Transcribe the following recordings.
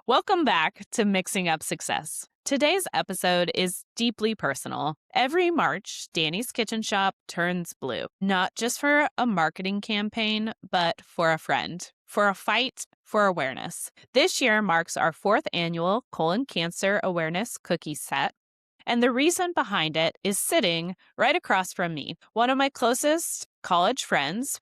Welcome back to Mixing Up Success. Today's episode is deeply personal. Every March, Dani's Kitchen Shop turns blue, not just for a marketing campaign, but for a friend, for a fight, for awareness. This year marks our fourth annual colon cancer awareness cookie set. And the reason behind it is sitting right across from me, one of my closest college friends.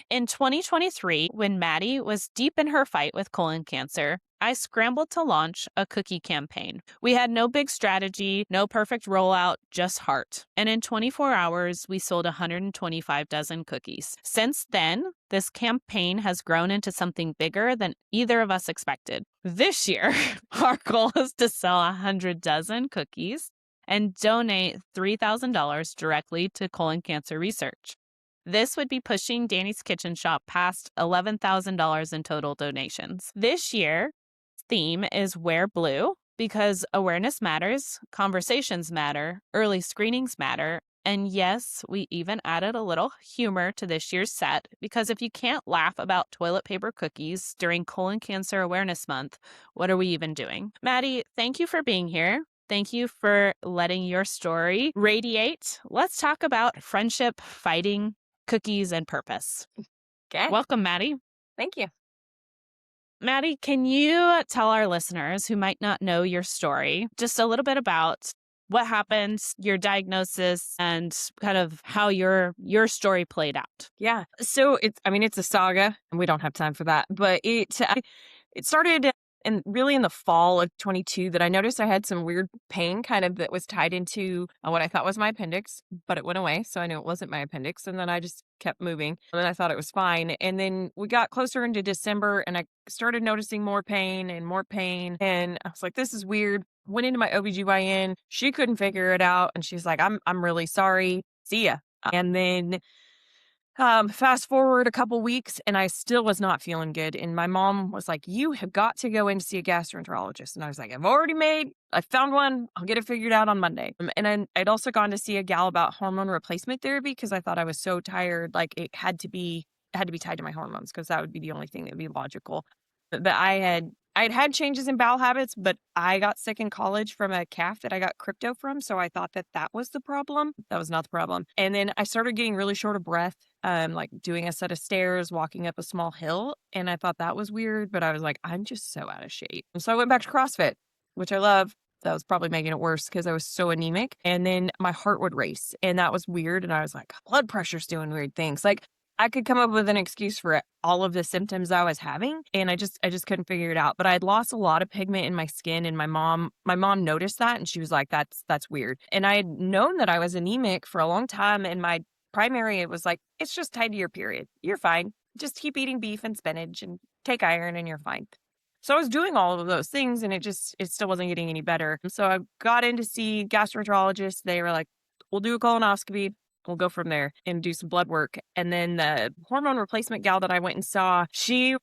In 2023, when Maddee was deep in her fight with colon cancer, I scrambled to launch a cookie campaign. We had no big strategy, no perfect rollout, just heart. And in 24 hours, we sold 125 dozen cookies. Since then, this campaign has grown into something bigger than either of us expected. This year, our goal is to sell 100 dozen cookies and donate $3,000 directly to colon cancer research. This would be pushing Dani's Kitchen Shop past $11,000 in total donations. This year's theme is Wear Blue because awareness matters, conversations matter, early screenings matter, and yes, we even added a little humor to this year's set because if you can't laugh about toilet paper cookies during Colon Cancer Awareness Month, what are we even doing? Maddee, thank you for being here. Thank you for letting your story radiate. Let's talk about friendship, fighting, cookies, and purpose. Okay. Welcome, Maddee. Thank you. Maddee, can you tell our listeners who might not know your story just a little bit about what happened, your diagnosis, and kind of how your story played out? Yeah. So it's a saga and we don't have time for that, but it started in the fall of 22 that I noticed I had some weird pain kind of that was tied into what I thought was my appendix, but it went away. So I knew it wasn't my appendix. And then I just kept moving and then I thought it was fine. And then we got closer into December and I started noticing more pain and more pain. And I was like, this is weird. Went into my OBGYN. She couldn't figure it out. And she's like, I'm really sorry. See ya. And then fast forward a couple weeks and I still was not feeling good. And my mom was like, you have got to go in to see a gastroenterologist. And I was like, I found one. I'll get it figured out on Monday. And then I'd also gone to see a gal about hormone replacement therapy because I thought I was so tired. Like it had to be tied to my hormones because that would be the only thing that would be logical. But I'd had changes in bowel habits, but I got sick in college from a calf that I got crypto from. So I thought that was the problem. That was not the problem. And then I started getting really short of breath, like doing a set of stairs, walking up a small hill. And I thought that was weird, but I was like, I'm just so out of shape. And so I went back to CrossFit, which I love. That was probably making it worse because I was so anemic. And then my heart would race and that was weird. And I was like, blood pressure's doing weird things. Like I could come up with an excuse for all of the symptoms I was having, and I just couldn't figure it out. But I had lost a lot of pigment in my skin, and my mom noticed that, and she was like, "That's weird." And I had known that I was anemic for a long time, and my primary it was like, "It's just tied to your period. You're fine. Just keep eating beef and spinach, and take iron, and you're fine." So I was doing all of those things, and it still wasn't getting any better. And so I got in to see gastroenterologists. They were like, "We'll do a colonoscopy. We'll go from there and do some blood work." And then the hormone replacement gal that I went and saw, she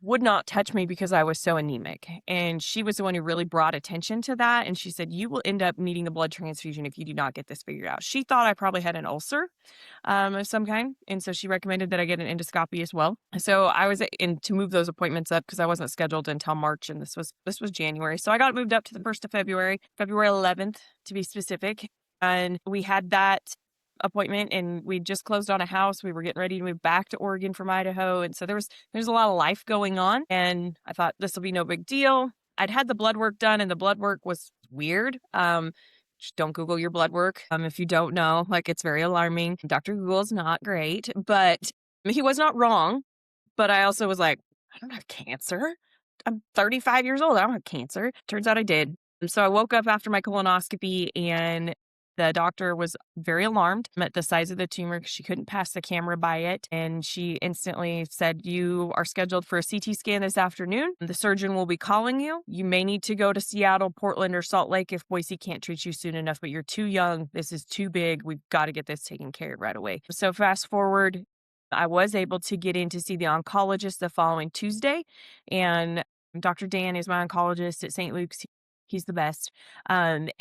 would not touch me because I was so anemic. And she was the one who really brought attention to that. And she said, you will end up needing a blood transfusion if you do not get this figured out. She thought I probably had an ulcer of some kind. And so she recommended that I get an endoscopy as well. So I was in to move those appointments up because I wasn't scheduled until March. And this was January. So I got moved up to the 1st of February 11th to be specific. And we had that appointment and we just closed on a house. We were getting ready to move back to Oregon from Idaho. And so there's a lot of life going on. And I thought this will be no big deal. I'd had the blood work done and the blood work was weird. Just don't Google your blood work. If you don't know, like it's very alarming. Dr. Google is not great, but he was not wrong. But I also was like, I don't have cancer. I'm 35 years old. I don't have cancer. Turns out I did. And so I woke up after my colonoscopy and the doctor was very alarmed at the size of the tumor because she couldn't pass the camera by it. And she instantly said, you are scheduled for a CT scan this afternoon. The surgeon will be calling you. You may need to go to Seattle, Portland, or Salt Lake if Boise can't treat you soon enough, but you're too young. This is too big. We've got to get this taken care of right away. So fast forward, I was able to get in to see the oncologist the following Tuesday. And Dr. Dan is my oncologist at St. Luke's. He's the best. And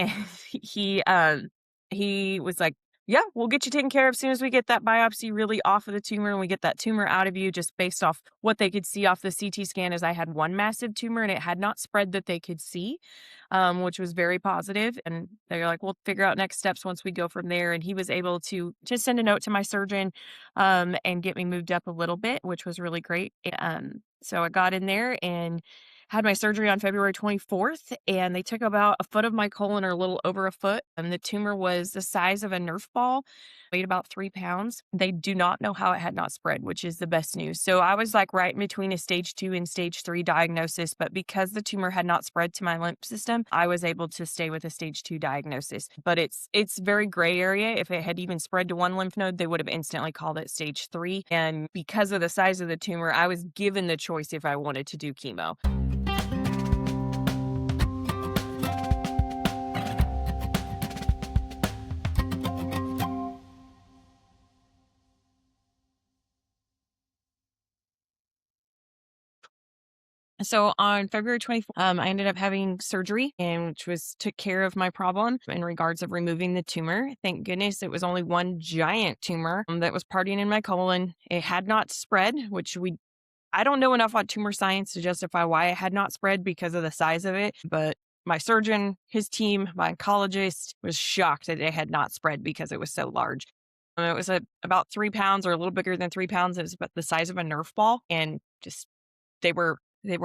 he was like, yeah, we'll get you taken care of as soon as we get that biopsy really off of the tumor and we get that tumor out of you, just based off what they could see off the CT scan. Is I had one massive tumor and it had not spread that they could see, which was very positive. And they're like, we'll figure out next steps once we go from there. And he was able to just send a note to my surgeon and get me moved up a little bit, which was really great. So I got in there and had my surgery on February 24th, and they took about a foot of my colon, or a little over a foot. And the tumor was the size of a Nerf ball, weighed about 3 pounds. They do not know how it had not spread, which is the best news. So I was like right in between a stage 2 and stage 3 diagnosis, but because the tumor had not spread to my lymph system, I was able to stay with a stage 2 diagnosis. But it's very gray area. If it had even spread to one lymph node, they would have instantly called it stage 3. And because of the size of the tumor, I was given the choice if I wanted to do chemo. So on February 24th, I ended up having surgery, and which was took care of my problem in regards of removing the tumor. Thank goodness it was only one giant tumor that was partying in my colon. It had not spread, which I don't know enough on tumor science to justify why it had not spread because of the size of it, but my surgeon, his team, my oncologist was shocked that it had not spread because it was so large. It was about 3 pounds, or a little bigger than 3 pounds. It was about the size of a Nerf ball, and just they were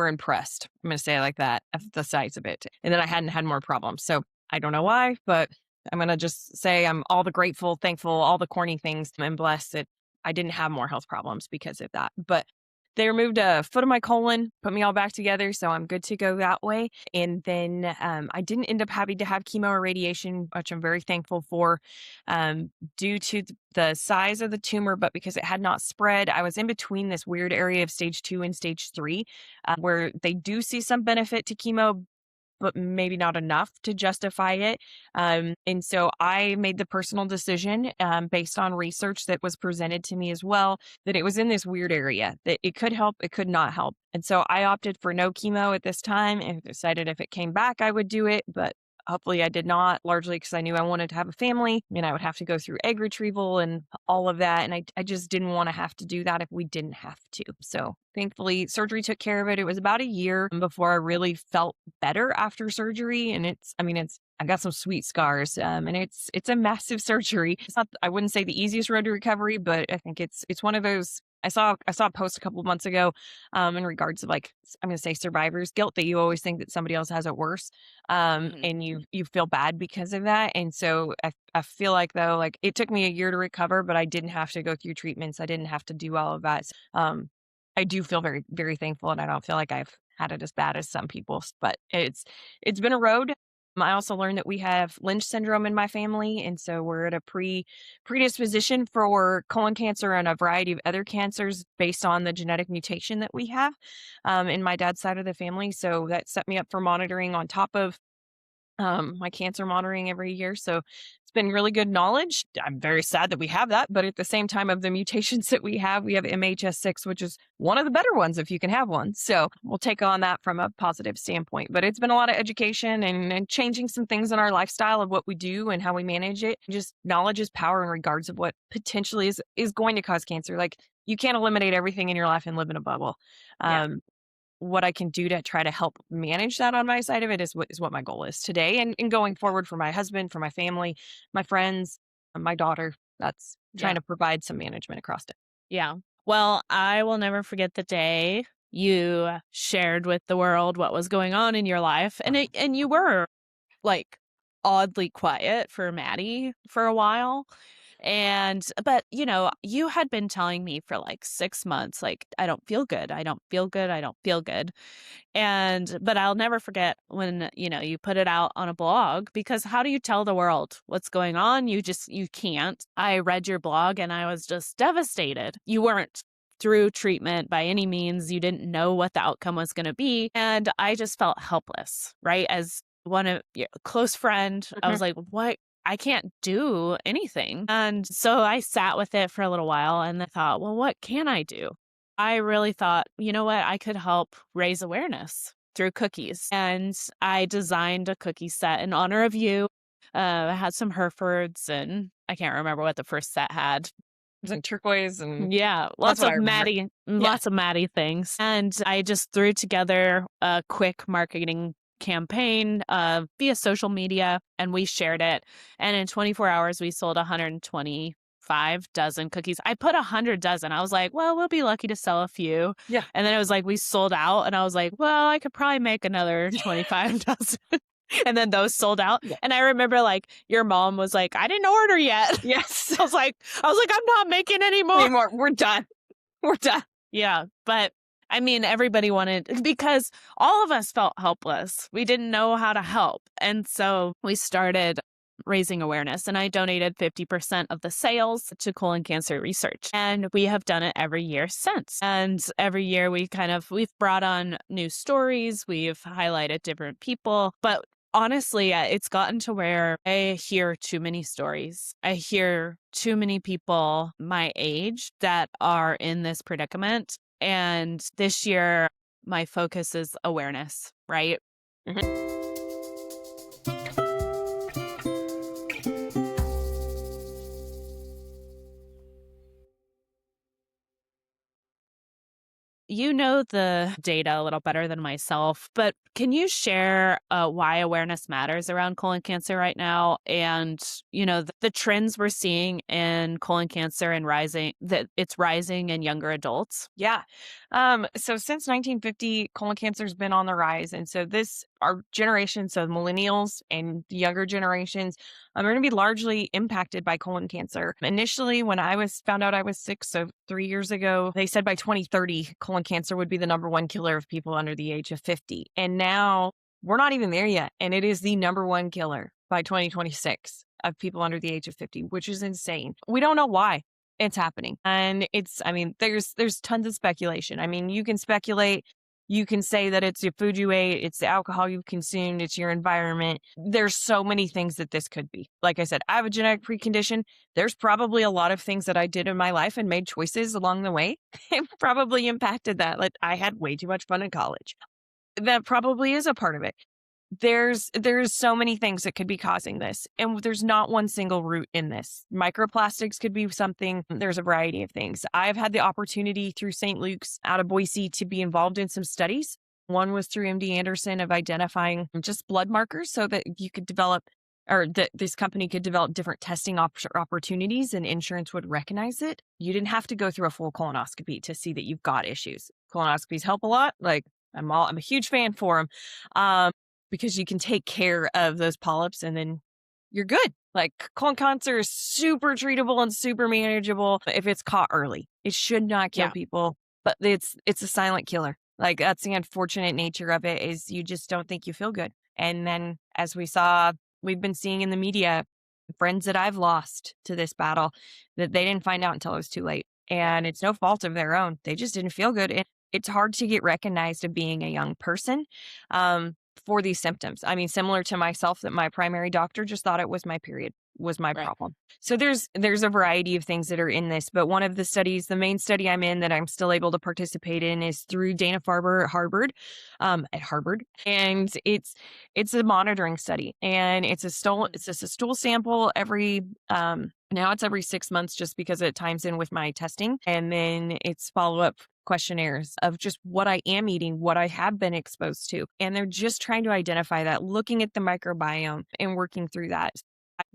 impressed. I'm going to say it like that, at the size of it. And then I hadn't had more problems. So I don't know why, but I'm going to just say I'm all the grateful, thankful, all the corny things. I'm blessed that I didn't have more health problems because of that. But they removed a foot of my colon, put me all back together. So I'm good to go that way. And then I didn't end up having to have chemo or radiation, which I'm very thankful for, due to the size of the tumor. But because it had not spread, I was in between this weird area of stage 2 and stage 3, where they do see some benefit to chemo, but maybe not enough to justify it. And so I made the personal decision, based on research that was presented to me as well, that it was in this weird area, that it could help, it could not help. And so I opted for no chemo at this time and decided if it came back, I would do it. But hopefully I did not, largely because I knew I wanted to have a family and I would have to go through egg retrieval and all of that. And I just didn't want to have to do that if we didn't have to. So thankfully, surgery took care of it. It was about a year before I really felt better after surgery. And I got some sweet scars, and it's a massive surgery. It's not, I wouldn't say the easiest road to recovery, but I think it's one of those. I saw a post a couple of months ago, in regards to, like, I'm going to say survivor's guilt, that you always think that somebody else has it worse, Mhm. and you feel bad because of that. And so I feel like, though, like, it took me a year to recover, but I didn't have to go through treatments. I didn't have to do all of that. I do feel very, very thankful, and I don't feel like I've had it as bad as some people, but it's been a road. I also learned that we have Lynch syndrome in my family, and so we're at a predisposition for colon cancer and a variety of other cancers based on the genetic mutation that we have, in my dad's side of the family. So that set me up for monitoring on top of my cancer monitoring every year. So it's been really good knowledge. I'm very sad that we have that, but at the same time, of the mutations that we have MHS6, which is one of the better ones if you can have one. So we'll take on that from a positive standpoint. But it's been a lot of education and changing some things in our lifestyle of what we do and how we manage it. Just knowledge is power in regards of what potentially is going to cause cancer. Like, you can't eliminate everything in your life and live in a bubble. Yeah. What I can do to try to help manage that on my side of it is what my goal is today, and going forward, for my husband, for my family, my friends, my daughter. That's trying Yeah. to provide some management across it. Yeah. Well, I will never forget the day you shared with the world what was going on in your life. And you were, like, oddly quiet for Maddie for a while. But you had been telling me for like 6 months, like, I don't feel good. I don't feel good. I don't feel good. But I'll never forget when, you put it out on a blog, because how do you tell the world what's going on? You can't. I read your blog and I was just devastated. You weren't through treatment by any means. You didn't know what the outcome was going to be. And I just felt helpless, right? As one of your close friend, I Mhm. was like, what? I can't do anything. And so I sat with it for a little while and I thought, well, what can I do? I really thought, you know what? I could help raise awareness through cookies. And I designed a cookie set in honor of you. I had some Herefords and I can't remember what the first set had. And turquoise, and Yeah, that's what I remember. Yeah. Lots of Maddie things. And I just threw together a quick marketing campaign via social media, and we shared it. And in 24 hours, we sold 125 dozen cookies. I put 100 dozen. I was like, well, we'll be lucky to sell a few. Yeah. And then it was like, we sold out. And I was like, well, I could probably make another 25 dozen. And then those sold out. Yeah. And I remember like your mom was like, I didn't order yet. Yes. I was like, I'm not making any more. Anymore. We're done. We're done. Yeah. But I mean, everybody wanted, because all of us felt helpless. We didn't know how to help. And so we started raising awareness, and I donated 50% of the sales to colon cancer research. And we have done it every year since. And every year we've brought on new stories. We've highlighted different people, but honestly, it's gotten to where I hear too many stories. I hear too many people my age that are in this predicament. And this year, my focus is awareness, right? Mhm. You know the data a little better than myself, but can you share why awareness matters around colon cancer right now, and the trends we're seeing in colon cancer and that it's rising in younger adults? Yeah. So since 1950, colon cancer has been on the rise. And so our generation, so millennials and the younger generations, are going to be largely impacted by colon cancer. Initially, when I found out I was sick, so 3 years ago, they said by 2030, colon cancer would be the number one killer of people under the age of 50. And now we're not even there yet. And it is the number one killer by 2026 of people under the age of 50, which is insane. We don't know why it's happening. And there's tons of speculation. I mean, you can speculate. You can say that it's the food you ate, it's the alcohol you've consumed, it's your environment. There's so many things that this could be. Like I said, I have a genetic precondition. There's probably a lot of things that I did in my life and made choices along the way. It probably impacted that. Like, I had way too much fun in college. That probably is a part of it. There's so many things that could be causing this, and there's not one single root in this. Microplastics could be something. There's a variety of things. I've had the opportunity through St. Luke's out of Boise to be involved in some studies. One was through MD Anderson of identifying just blood markers so that you could develop, or that this company could develop different testing opportunities, and insurance would recognize it. You didn't have to go through a full colonoscopy to see that you've got issues. Colonoscopies help a lot. Like, I'm a huge fan for them. Because you can take care of those polyps and then you're good. Like, colon cancer is super treatable and super manageable if it's caught early. It should not kill people, but it's a silent killer. Like, that's the unfortunate nature of it, is you just don't think you feel good. And then, as we've been seeing in the media, friends that I've lost to this battle, that they didn't find out until it was too late. And it's no fault of their own. They just didn't feel good. And it's hard to get recognized of being a young person. For these symptoms. I mean, similar to myself, that my primary doctor just thought it was my period was my problem. So there's a variety of things that are in this, but one of the studies, the main study I'm in that I'm still able to participate in, is through Dana-Farber at Harvard. And it's a monitoring study, and it's just a stool sample every, now it's every 6 months just because it times in with my testing. And then it's follow-up questionnaires of just what I am eating, what I have been exposed to. And they're just trying to identify that, looking at the microbiome and working through that.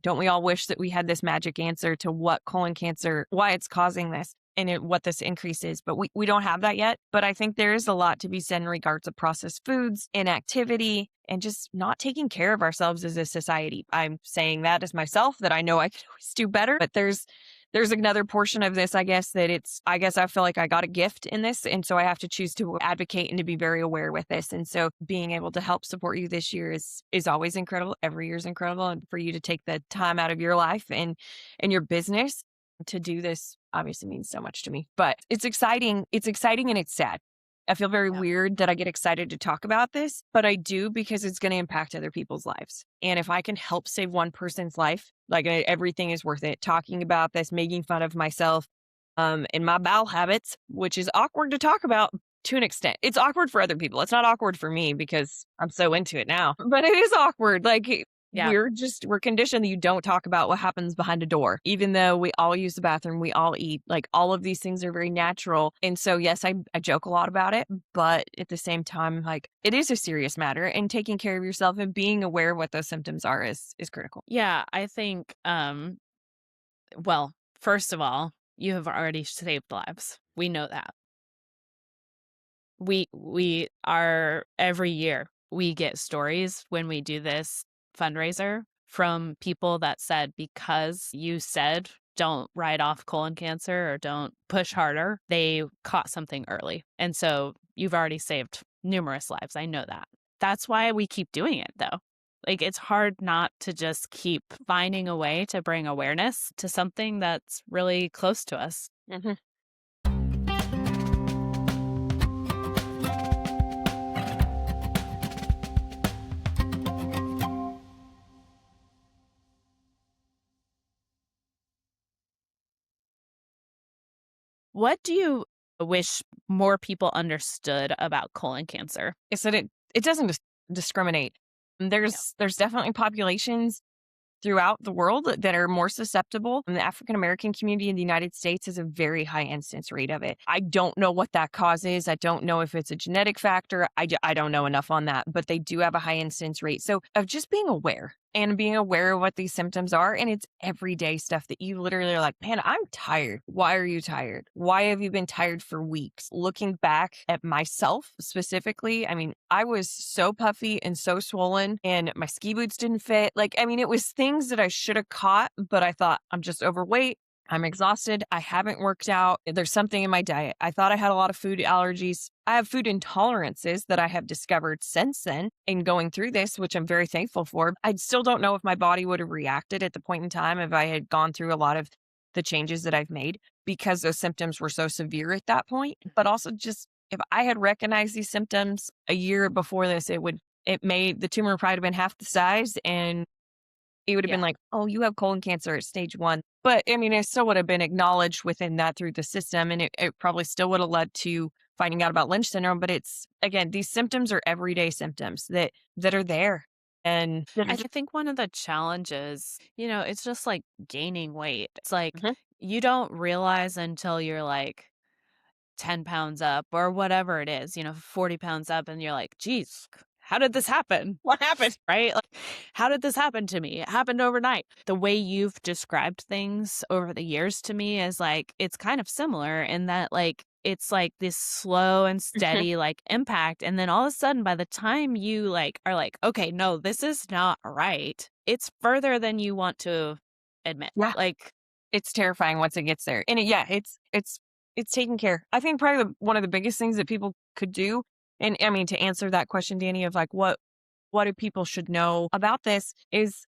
Don't we all wish that we had this magic answer to what colon cancer, why it's causing this, and what this increase is? But we don't have that yet. But I think there is a lot to be said in regards to processed foods, inactivity, and just not taking care of ourselves as a society. I'm saying that as myself, that I know I could always do better, but there's another portion of this, I guess I feel like I got a gift in this. And so I have to choose to advocate and to be very aware with this. And so being able to help support you this year is always incredible. Every year is incredible. And for you to take the time out of your life and your business to do this obviously means so much to me. But it's exciting. It's exciting and it's sad. I feel very weird that I get excited to talk about this, but I do, because it's going to impact other people's lives. And if I can help save one person's life, like, everything is worth it. Talking about this, making fun of myself, and my bowel habits, which is awkward to talk about to an extent. It's awkward for other people. It's not awkward for me because I'm so into it now, but it is awkward. Like, Yeah. we're conditioned that you don't talk about what happens behind a door, even though we all use the bathroom, we all eat, like all of these things are very natural. And so, yes, I joke a lot about it, but at the same time, like it is a serious matter, and taking care of yourself and being aware of what those symptoms are is critical. Yeah, I think, well, first of all, you have already saved lives. We know that. We are every year, we get stories when we do this fundraiser from people that said because you said, "Don't write off colon cancer or don't push harder," they caught something early. And so you've already saved numerous lives. I know that. That's why we keep doing it, though. Like, it's hard not to just keep finding a way to bring awareness to something that's really close to us. Mhm. What do you wish more people understood about colon cancer? I said it doesn't discriminate. Yeah. There's definitely populations throughout the world that are more susceptible. And the African American community in the United States has a very high incidence rate of it. I don't know what that cause is. I don't know if it's a genetic factor. I don't know enough on that, but they do have a high incidence rate. So of just being aware and being aware of what these symptoms are. And it's everyday stuff that you literally are like, man, I'm tired. Why are you tired? Why have you been tired for weeks? Looking back at myself specifically, I mean, I was so puffy and so swollen and my ski boots didn't fit. Like, I mean, it was things that I should have caught, but I thought I'm just overweight. I'm exhausted. I haven't worked out. There's something in my diet. I thought I had a lot of food allergies. I have food intolerances that I have discovered since then in going through this, which I'm very thankful for. I still don't know if my body would have reacted at the point in time if I had gone through a lot of the changes that I've made because those symptoms were so severe at that point. But also just if I had recognized these symptoms a year before this, it made the tumor probably have been half the size and it would have been Yeah. like, oh, you have colon cancer at stage 1. But I mean, it still would have been acknowledged within that through the system. And it probably still would have led to finding out about Lynch syndrome. But it's, again, these symptoms are everyday symptoms that are there. And that are I just, think one of the challenges, it's just like gaining weight. It's like Mhm. you don't realize until you're like 10 pounds up or whatever it is, 40 pounds up, and you're like, geez, how did this happen? What happened? Right? Like, how did this happen to me? It happened overnight. The way you've described things over the years to me is like, it's kind of similar in that, like, it's like this slow and Mhm. steady, like, impact. And then all of a sudden, by the time you like are like, okay, no, this is not right, it's further than you want to admit. Yeah. Like, It's terrifying once it gets there. And yeah, it's taking care. I think probably one of the biggest things that people could do, and I mean to answer that question, Danny, of like what do people should know about this is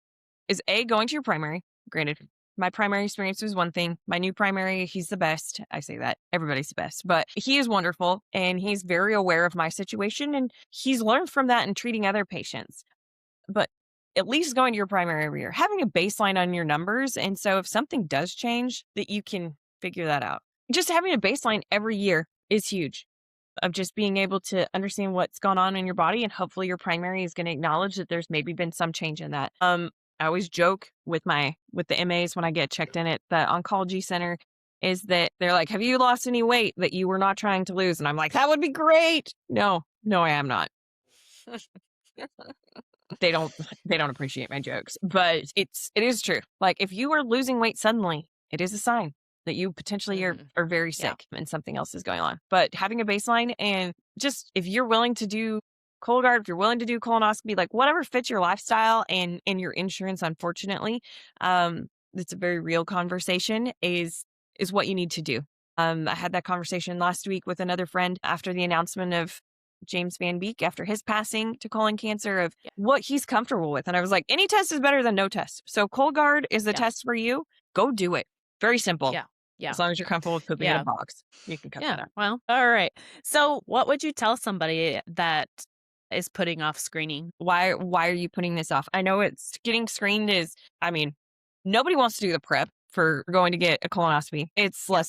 A, going to your primary. Granted, my primary experience was one thing. My new primary, he's the best. I say that everybody's the best, but he is wonderful and he's very aware of my situation and he's learned from that in treating other patients. But at least going to your primary every year, having a baseline on your numbers. And so if something does change, that you can figure that out. Just having a baseline every year is huge of just being able to understand what's gone on in your body. And hopefully your primary is going to acknowledge that there's maybe been some change in that. I always joke with the MAs when I get checked in at the oncology center is that they're like, have you lost any weight that you were not trying to lose? And I'm like, that would be great. No, I am not. They don't they don't appreciate my jokes, but it is true. Like if you are losing weight suddenly, it is a sign that you potentially mhm, are very yeah. sick and something else is going on. But having a baseline and just if you're willing to do Cologuard, if you're willing to do colonoscopy, like whatever fits your lifestyle and your insurance, unfortunately, it's a very real conversation is what you need to do. I had that conversation last week with another friend after the announcement of James Van Beek after his passing to colon cancer of Yeah. what he's comfortable with. And I was like, any test is better than no test. So Cologuard is the Yeah. test for you. Go do it. Very simple. Yeah. Yeah. As long as you're comfortable with pooping in a Yeah. box, you can cut that Yeah. out. Well, all right. So, what would you tell somebody that is putting off screening? Why are you putting this off? I know it's getting screened is, I mean, nobody wants to do the prep for going to get a colonoscopy. It's Yeah.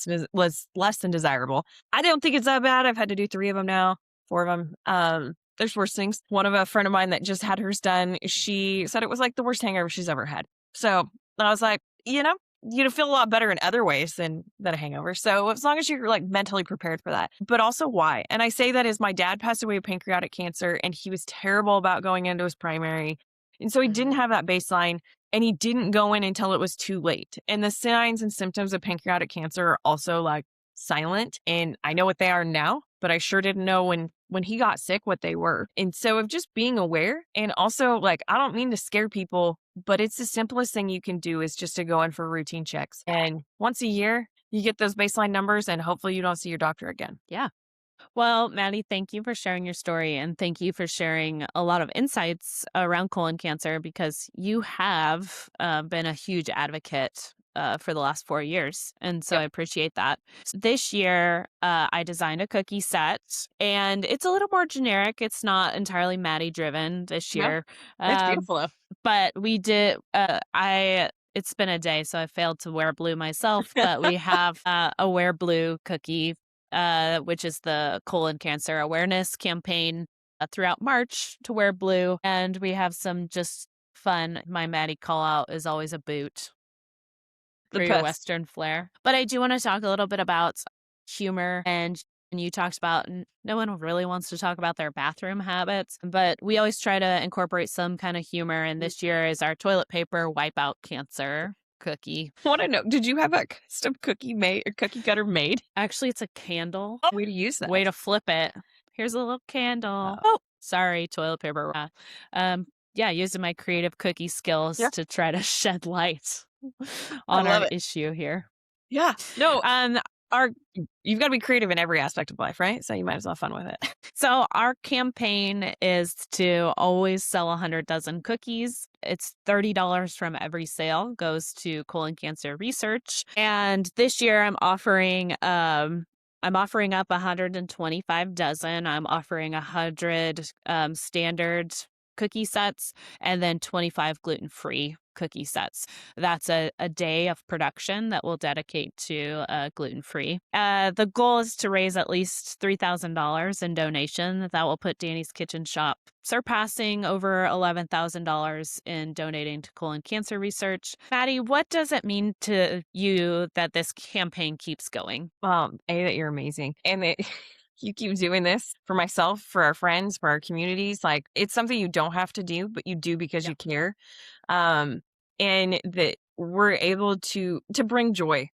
less than desirable. I don't think it's that bad. I've had to do 3 of them now, 4 of them. there's worse things. One of a friend of mine that just had hers done, she said it was like the worst hangover she's ever had. So I was like, you feel a lot better in other ways than a hangover. So as long as you're like mentally prepared for that, but also why. And I say that as my dad passed away of pancreatic cancer, and he was terrible about going into his primary. And so he didn't Mm. have that baseline, and he didn't go in until it was too late. And the signs and symptoms of pancreatic cancer are also like silent. And I know what they are now, but I sure didn't know when he got sick what they were. And so of just being aware, and also like, I don't mean to scare people, but it's the simplest thing you can do is just to go in for routine checks. And once a year, you get those baseline numbers, and hopefully you don't see your doctor again. Yeah. Well, Maddie, thank you for sharing your story and thank you for sharing a lot of insights around colon cancer because you have been a huge advocate for the last 4 years. And so Yep. I appreciate that. This year, I designed a cookie set and it's a little more generic. It's not entirely Maddie driven this No, year. it's Um, beautiful though. but we did, it's been a day, so I failed to wear blue myself, but we have a Wear Blue cookie which is the colon cancer awareness campaign throughout March to wear blue. And we have some just fun. My Maddie call out is always a boot The for your best. Western flair. But I do want to talk a little bit about humor and you talked about no one really wants to talk about their bathroom habits, but we always try to incorporate some kind of humor. And this year is our toilet paper wipe out cancer cookie. I want to know, did you have a custom cookie cutter made? Actually, it's a candle. Way to use Way that. to flip it. Here's a little candle. Oh, Oh, sorry, toilet paper. Yeah, using my creative cookie skills yeah, to try to shed light I on love our it. issue here. Yeah. No, our you've got to be creative in every aspect of life, right? So you might as well have fun with it. So our campaign is to always sell 100 dozen cookies. It's $30 from every sale goes to colon cancer research. And this year I'm offering up 125 dozen. I'm offering 100 standard cookie sets and then 25 gluten-free cookie sets. That's a day of production that we'll dedicate to gluten-free. The goal is to raise at least $3,000 in donation. That will put Dani's Kitchen Shop surpassing over $11,000 in donating to colon cancer research. Maddie, what does it mean to you that this campaign keeps going? That you're amazing, and that you keep doing this for myself, for our friends, for our communities. Like, it's something you don't have to do, but you do because Yeah. you care. Um, and that we're able to bring joy,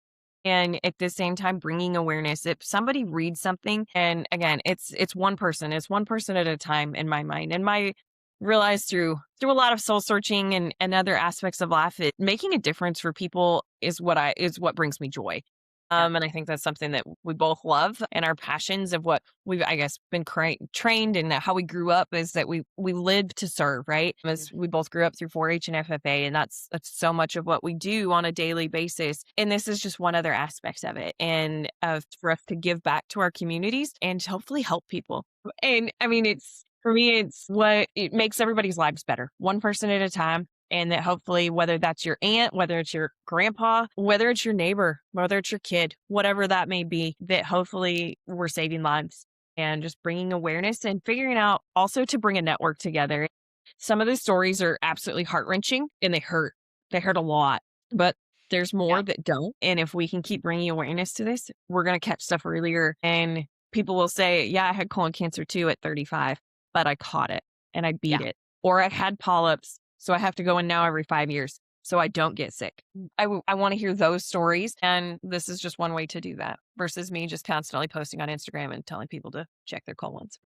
and at the same time bringing awareness. If somebody reads something, and again, it's one person at a time in my mind, and my realized through a lot of soul searching and other aspects of life, it making a difference for people is what brings me joy. Yeah. And I think that's something that we both love, and our passions of what we've, I guess, been trained, and how we grew up is that we live to serve, right? As we both grew up through 4-H and FFA, and that's so much of what we do on a daily basis. And this is just one other aspect of it, and for us to give back to our communities and to hopefully help people. And I mean, it's for me, it's what it makes everybody's lives better, one person at a time. And that hopefully, whether that's your aunt, whether it's your grandpa, whether it's your neighbor, whether it's your kid, whatever that may be, that hopefully we're saving lives and just bringing awareness and figuring out also to bring a network together. Some of the stories are absolutely heart wrenching and they hurt. They hurt a lot, but there's more Yeah. that don't. And if we can keep bringing awareness to this, we're going to catch stuff earlier. And people will say, yeah, I had colon cancer too at 35, but I caught it and I beat Yeah. it. Or I had polyps, so I have to go in now every 5 years so I don't get sick. I want to hear those stories. And this is just one way to do that versus me just constantly posting on Instagram and telling people to check their colons.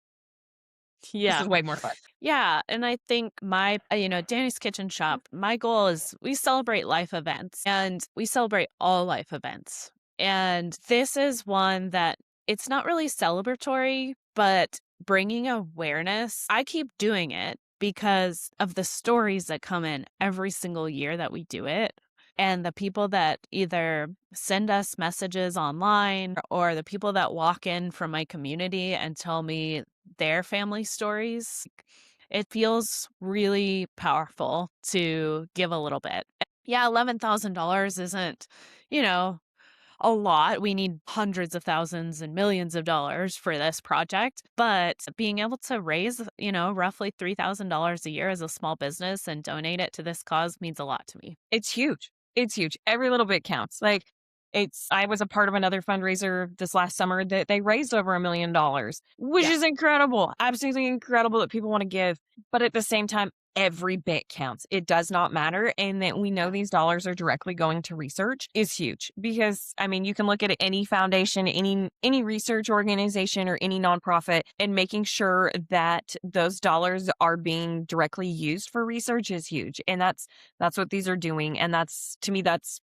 This Yeah. is way more fun. Yeah, and I think Danny's Kitchen Shop, my goal is we celebrate life events and we celebrate all life events. And this is one that it's not really celebratory, but bringing awareness. I keep doing it because of the stories that come in every single year that we do it. And the people that either send us messages online or the people that walk in from my community and tell me their family stories, it feels really powerful to give a little bit. Yeah, $11,000 isn't, you know, a lot. We need hundreds of thousands and millions of dollars for this project. But being able to raise, roughly $3,000 a year as a small business and donate it to this cause means a lot to me. It's huge. It's huge. Every little bit counts. Like, I was a part of another fundraiser this last summer that they raised over $1 million, which Yeah. is incredible. Absolutely incredible that people want to give. But at the same time, every bit counts. It does not matter. And that we know Yeah. these dollars are directly going to research is huge because I mean, you can look at any foundation, any research organization or any nonprofit and making sure that those dollars are being directly used for research is huge. And that's what these are doing. And that's to me, that's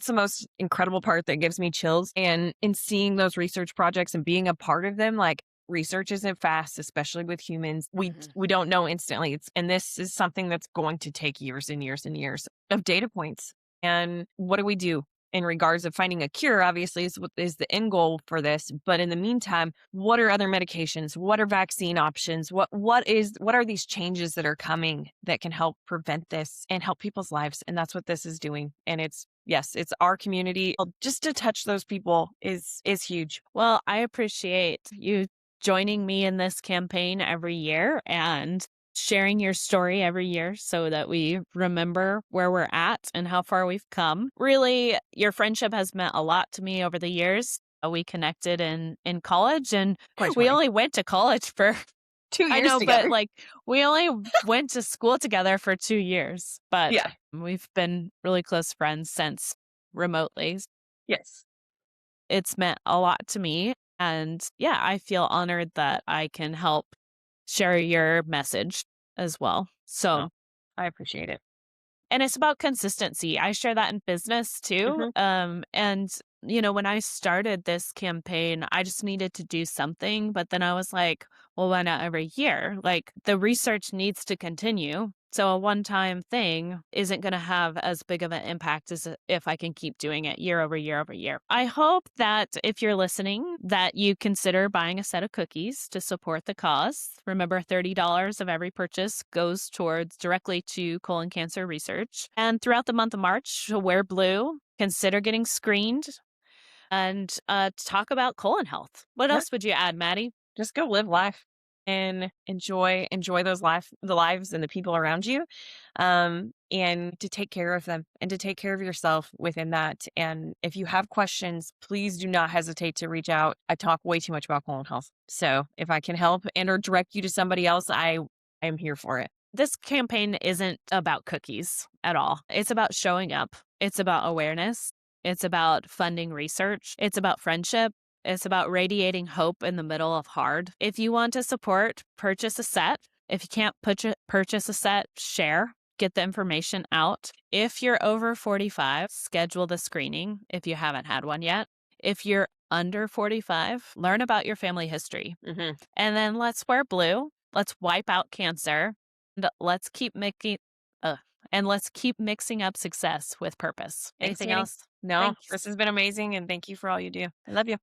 the most incredible part that gives me chills. And in seeing those research projects and being a part of them, like research isn't fast, especially with humans. Mhm. We don't know instantly. And this is something that's going to take years and years and years of data points. And what do we do in regards of finding a cure? Obviously, is what is the end goal for this. But in the meantime, what are other medications? What are vaccine options? What are these changes that are coming that can help prevent this and help people's lives? And that's what this is doing. And it's yes, it's our community. Just to touch those people is huge. Well, I appreciate you joining me in this campaign every year and sharing your story every year so that we remember where we're at and how far we've come. Really, your friendship has meant a lot to me over the years. We connected in college and we 2020. only went to college for 2 I years know, but together. like we only went to school together for 2 years, but Yeah. we've been really close friends since remotely. Yes. It's meant a lot to me. And yeah, I feel honored that I can help share your message as well. So, Oh, I appreciate it. and it's about consistency. I share that in business too. Mhm. And when I started this campaign, I just needed to do something, but then I was like, well, why not every year? Like the research needs to continue. So a one-time thing isn't going to have as big of an impact as if I can keep doing it year over year over year. I hope that if you're listening, that you consider buying a set of cookies to support the cause. Remember, $30 of every purchase goes towards directly to colon cancer research. And throughout the month of March, wear blue, consider getting screened, and talk about colon health. What Yeah. else would you add, Maddie? Just go live life and enjoy the lives and the people around you. And to take care of them and to take care of yourself within that. And if you have questions, please do not hesitate to reach out. I talk way too much about colon health. So if I can help and or direct you to somebody else, I am here for it. This campaign isn't about cookies at all. It's about showing up. It's about awareness. It's about funding research. It's about friendship. It's about radiating hope in the middle of hard. If you want to support, purchase a set. If you can't purchase a set, share. Get the information out. If you're over 45, schedule the screening if you haven't had one yet. If you're under 45, learn about your family history. Hmm. And then let's wear blue. Let's wipe out cancer. And uh, let's keep mixing up success with purpose. Thanks, Anything Danny. else? No, Thanks. this has been amazing. And thank you for all you do. I love you.